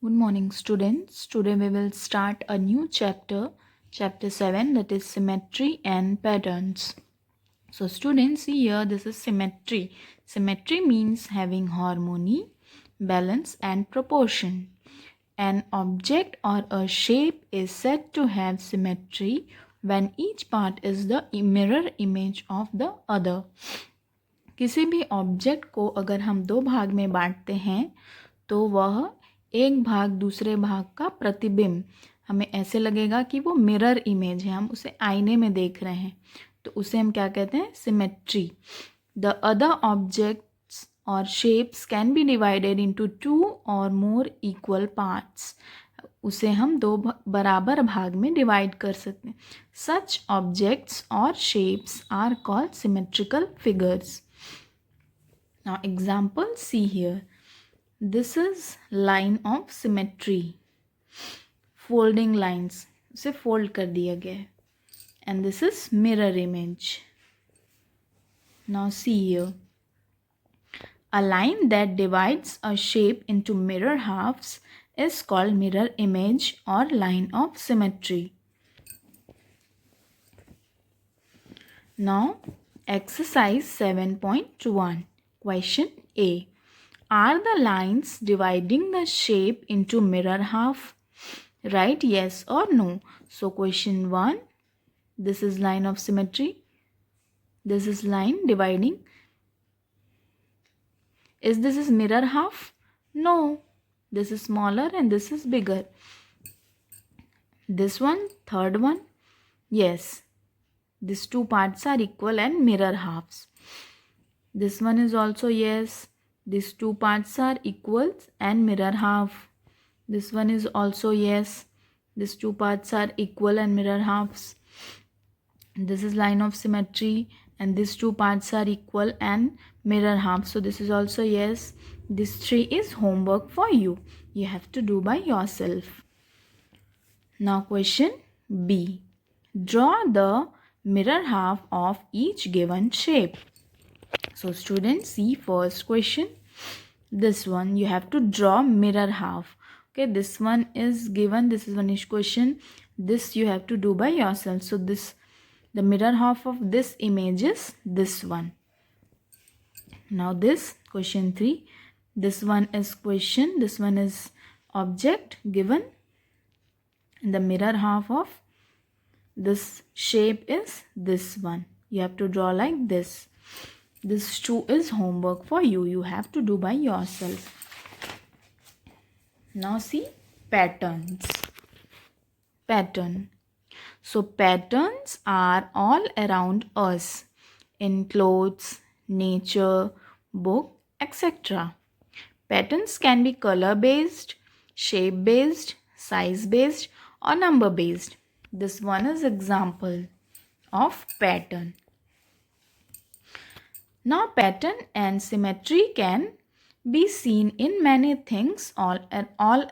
Good morning, students. Today we will start a new chapter, chapter 7, that is symmetry and patterns. So, students, see here this is symmetry. Symmetry means having harmony, balance, and proportion. An object or a shape is said to have symmetry when each part is the mirror image of the other. किसी भी object को अगर हम दो भाग में बांटते हैं तो वह एक भाग दूसरे भाग का प्रतिबिंब, हमें ऐसे लगेगा कि वो मिरर इमेज है, हम उसे आईने में देख रहे हैं, तो उसे हम क्या कहते हैं? सिमेट्री. द अदर ऑब्जेक्ट्स और shapes can be divided into 2 और मोर इक्वल पार्ट्स. उसे हम दो बराबर भाग में डिवाइड कर सकते हैं. सच ऑब्जेक्ट्स और shapes are called symmetrical figures. Now example, see here. This is line of symmetry. Folding lines. उसे fold कर दिया गया है. And this is mirror image. Now see here. A line that divides a shape into mirror halves is called mirror image or line of symmetry. Now exercise 7.1. Question A. Are the lines dividing the shape into mirror half? Write yes or no. So question 1. This is line of symmetry. This is line dividing. Is this is mirror half? No. This is smaller and this is bigger. This one, third one. Yes. These two parts are equal and mirror halves. This one is also yes. These two parts are equals and mirror half. This one is also yes. These two parts are equal and mirror halves. This is line of symmetry and these two parts are equal and mirror halves. So this is also yes. This 3 is homework for you. You have to do by yourself. Now question B. Draw the mirror half of each given shape. So students, see first question. This one you have to draw mirror half. Okay, this one is given. This is one is question. This you have to do by yourself. So this, the mirror half of this image is this one. Now this question 3. This one is question. This one is object given. And the mirror half of this shape is this one. You have to draw like this. This 2 is homework for you. You have to do by yourself. Now see patterns. Pattern. So patterns are all around us in clothes, nature, book, etc. Patterns can be color based, shape based, size based or number based. This one is example of pattern. Now pattern and symmetry can be seen in many things all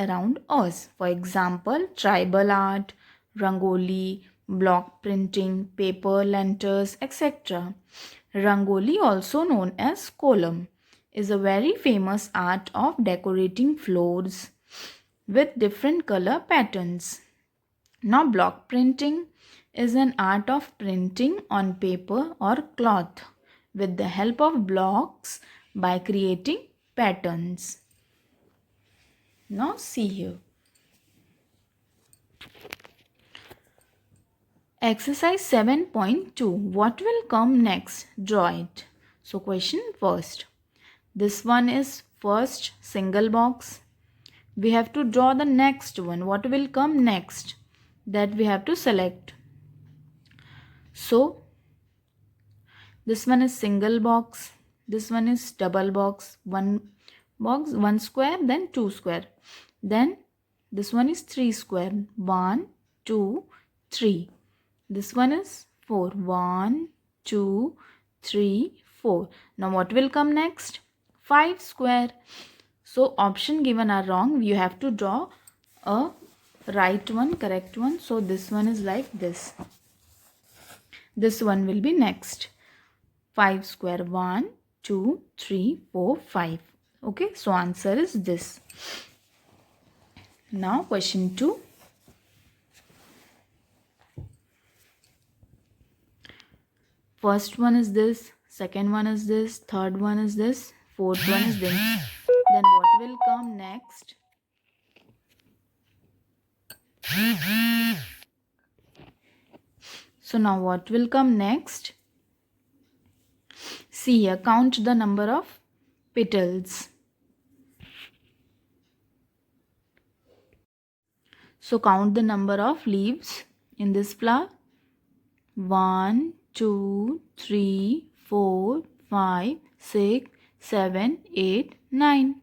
around us. For example, tribal art, rangoli, block printing, paper lanterns, etc. Rangoli, also known as kolam, is a very famous art of decorating floors with different color patterns. Now block printing is an art of printing on paper or cloth with the help of blocks by creating patterns. Now see here. Exercise 7.2. What will come next? Draw it. So question first. This one is first single box. We have to draw the next one. What will come next? That we have to select. So this one is single box. This one is double box. One box, one square, then two square. Then this one is three square. 1, 2, 3. This one is 4. 1, 2, 3, 4. Now what will come next? 5 square. So option given are wrong. You have to draw a right one, correct one. So this one is like this. This one will be next. 5 square. 1, 2, 3, 4, 5. Okay, so answer is this. Now question 2. First one is this, second one is this, third one is this, fourth one is this. Then what will come next? So now what will come next? See here, count the number of petals. So count the number of leaves in this flower. 1, 2, 3, 4, 5, 6, 7, 8, 9.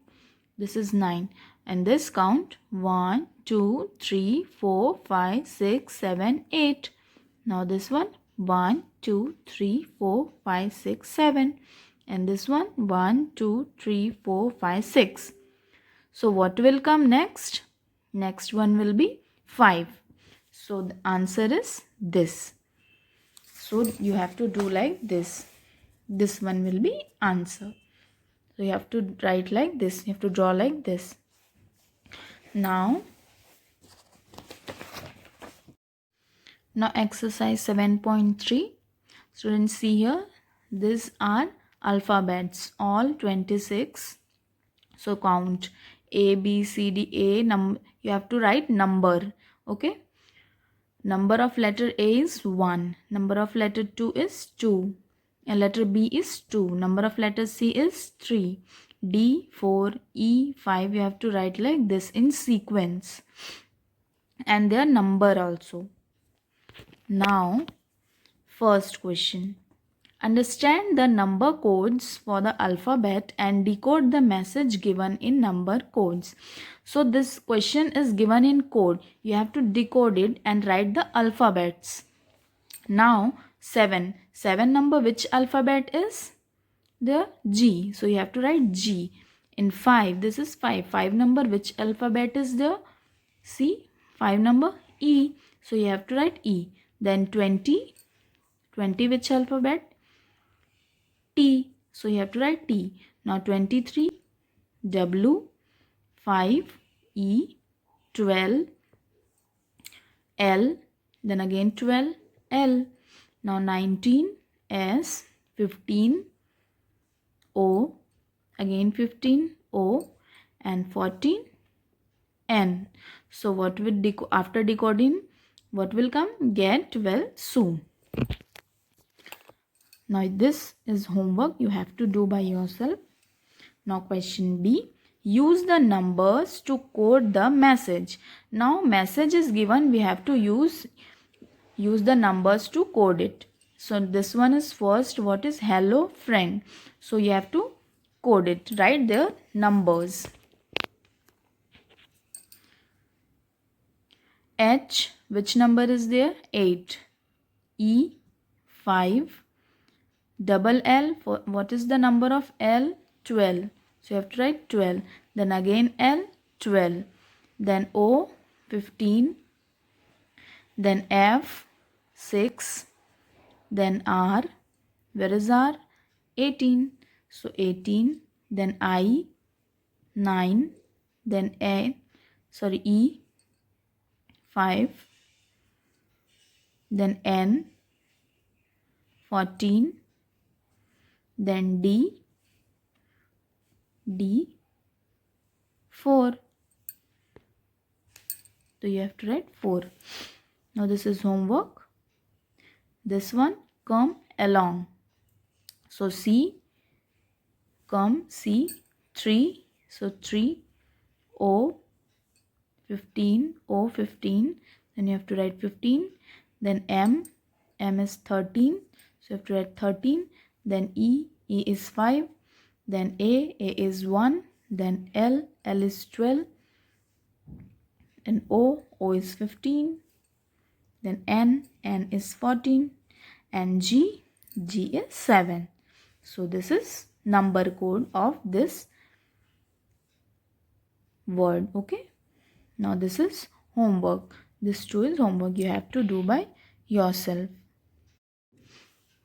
This is 9. And this count 1, 2, 3, 4, 5, 6, 7, 8. Now this one 1, 2, 3, 4, 5, 6, 7. And this one 1, 2, 3, 4, 5, 6. So what will come next? Next one will be 5. So the answer is this. So you have to do like this. This one will be answer. So you have to write like this. You have to draw like this. Now exercise 7.3. Students, see here. These are alphabets. All 26. So count A, B, C, D, A. You have to write number. Okay. Number of letter A is 1. Number of letter 2 is 2. And letter B is 2. Number of letter C is 3. D, 4, E, 5. You have to write like this in sequence. And their number also. Now, first question. Understand the number codes for the alphabet and decode the message given in number codes. So this question is given in code. You have to decode it and write the alphabets. Now 7. 7 number which alphabet is? The G. So you have to write G. In 5, this is 5. 5 number which alphabet is the C? 5 number E. So you have to write E. Then 20. 20 which alphabet? T. So you have to write T. Now 23. W. 5. E. 12. L. Then again 12. L. Now 19. S. 15. O. Again 15. O. And 14. N. So what will after decoding, what will come? Get well soon. Now this is homework you have to do by yourself. Now question B. Use the numbers to code the message. Now message is given, we have to use the numbers to code it. So this one is first, what is hello friend. So you have to code it. Write their numbers. H, which number is there? 8. E, 5. Double L, what is the number of L? 12. So you have to write 12. Then again L, 12. Then O, 15. Then F, 6. Then R, where is R? 18. So 18. Then I, 9. Then E, 5. Then N, 14. Then D, 4. So you have to write 4. Now this is homework. This one, come along. So C, come, C, 3. So 3, O, 15, O, 15. Then you have to write 15. Then M is 13. So you have to write 13. Then E is 5. Then A is 1. Then L is 12. And O is 15. Then N is 14. And G is 7. So this is number code of this word. Okay. Now this is homework. This too is homework you have to do by yourself.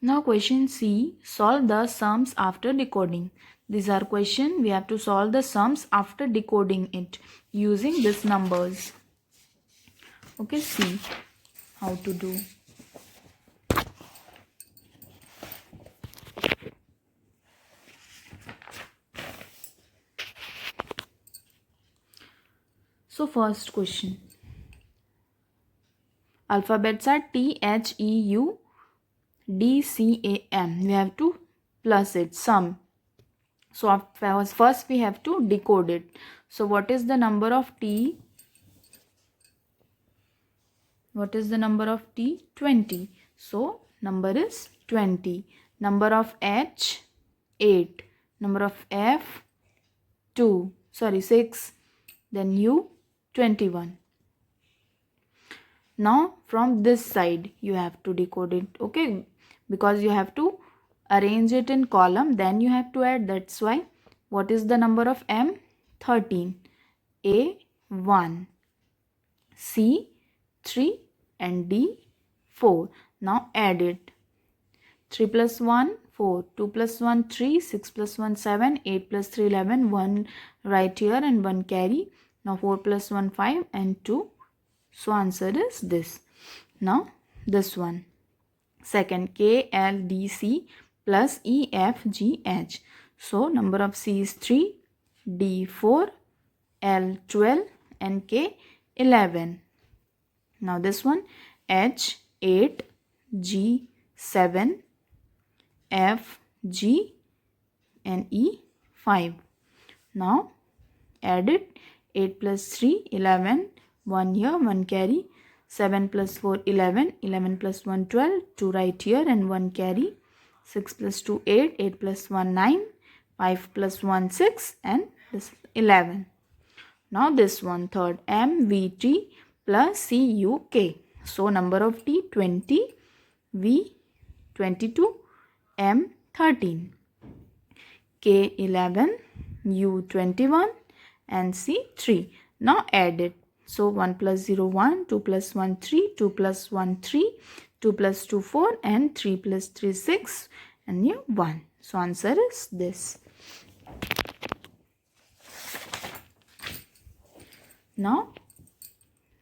Now question C. Solve the sums after decoding. These are question. We have to solve the sums after decoding it using these numbers. Okay, see how to do. So first question. Alphabets are T, H, E, U, D, C, A, M. We have to plus it, sum. So first we have to decode it. So what is the number of T? What is the number of T? 20. So number is 20. Number of H? 8. Number of F? 2. Sorry, 6. Then U? 21. Now from this side you have to decode it, okay, because you have to arrange it in column, then you have to add. That's why. What is the number of M? 13. A 1, C 3 and D 4. Now add it. 3 plus 1 4, 2 plus 1 3, 6 plus 1 7, 8 plus 3 11, 1 right here and 1 carry. Now 4 plus 1 5 and 2. So answer is this. Now this one. Second, K, L, D, C plus E, F, G, H. So number of C is 3, D 4, L 12 and K 11. Now this one, H 8, G 7, F, G and E 5. Now add it. 8 plus 3 11, 1 here, 1 carry. 7 plus 4 11, 11 plus 1 12, 2 right here and 1 carry. 6 plus 2 8, 8 plus 1 9, 5 plus 1 6 and this 11. Now this one, third, M V T plus C U K. So number of T 20, V 22, M 13, K 11, U 21 and C 3. Now add it. So 1 plus 0 1, 2 plus 1 3, 2 plus 1 3, 2 plus 2 4 and 3 plus 3 6 and here 1. So answer is this. Now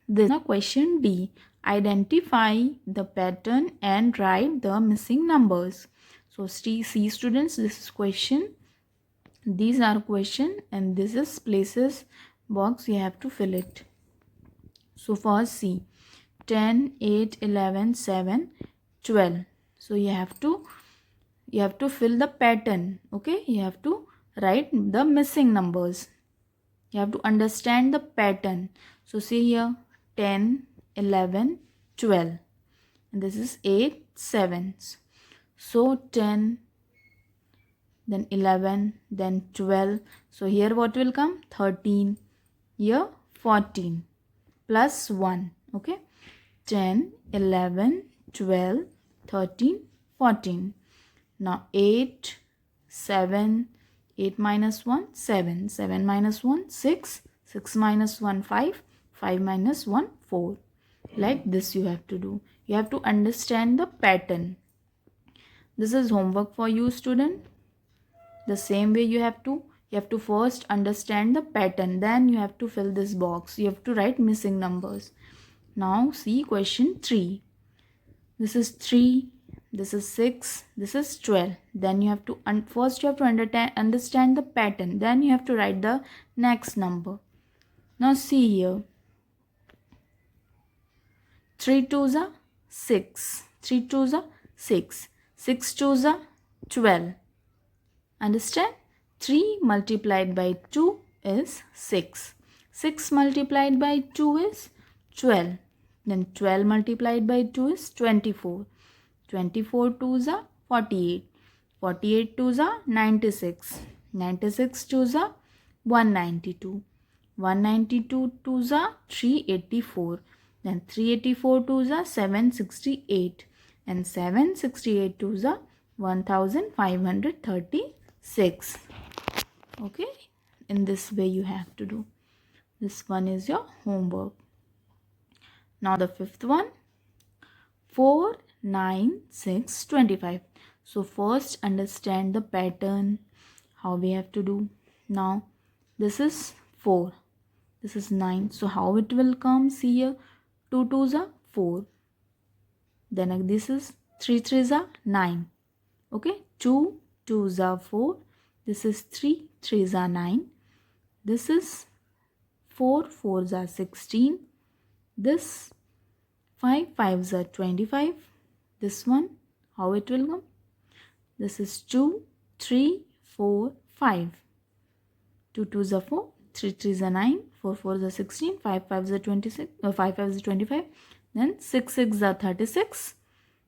this is question D. Identify the pattern and write the missing numbers. So see students, this is question. These are question and this is places box, you have to fill it. So first C, 10, 8, 11, 7, 12. So you have to fill the pattern, okay? You have to write the missing numbers. You have to understand the pattern. So see here, 10, 11, 12. And this is 8 sevens. So 10, then 11, then 12. So here what will come? 13. Here 14. Plus 1, okay? 10, 11, 12, 13, 14. Now 8, 7, 8 minus 1, 7, 7 minus 1, 6, 6 minus 1, 5, 5 minus 1, 4. Like this you have to do. You have to understand the pattern. This is homework for you, student. The same way you have to first understand the pattern, then you have to fill this box. You have to write missing numbers. Now see question 3. This is 3, this is 6, this is 12. Then you have to first you have to understand the pattern, then you have to write the next number. Now see here, 3 twos are 6, 3 twos are 6, 6 twos are 12. Understand? 3 multiplied by 2 is 6. 6 multiplied by 2 is 12. Then 12 multiplied by 2 is 24. 24 twos are 48. 48 twos are 96. 96 twos are 192. 192 twos are 384. Then 384 twos are 768. And 768 twos are 1536. Okay, in this way you have to do. This one is your homework. Now the fifth one, 4, 9, 6, 25. So first understand the pattern, how we have to do? Now this is 4, this is 9, so how it will come? See here, 2 2s are 4, then this is 3 3s are 9. Okay, 2 2s are 4, this is 3 3s are 9, this is 4 4s are 16, this 5 5s are 25, this one how it will come? This is 2 3 4 5, 2 2s are 4, 3 3s are 9, 4 4s are 16, 5 5s are 26, 5 5s are 25, then 6 6s are 36,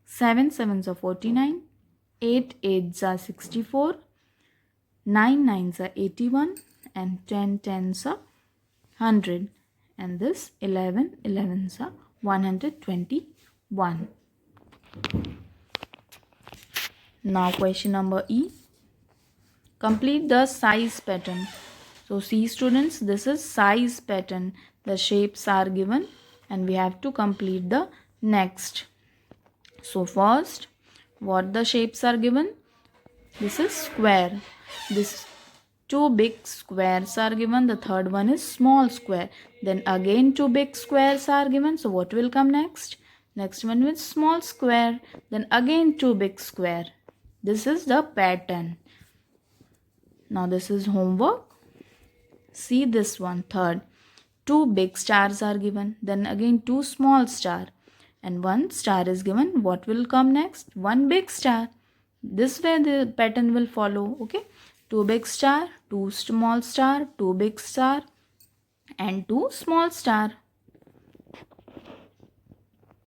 7 7s are 49, 8 8s are 64, 9 9s are 81, and 10 10s are 100, and this 11 11s are 121. Now question number E. Complete the size pattern. So see students, this is size pattern. The shapes are given and we have to complete the next. So first, what the shapes are given? This is square. This 2 big squares are given. The third one is small square. Then again 2 big squares are given. So what will come next? Next one is small square. Then again 2 big square. This is the pattern. Now this is homework. See this one, third. 2 big stars are given. Then again 2 small star. And 1 star is given. What will come next? 1 big star. This way the pattern will follow. Okay. 2 big star, 2 small star, 2 big star, and 2 small star.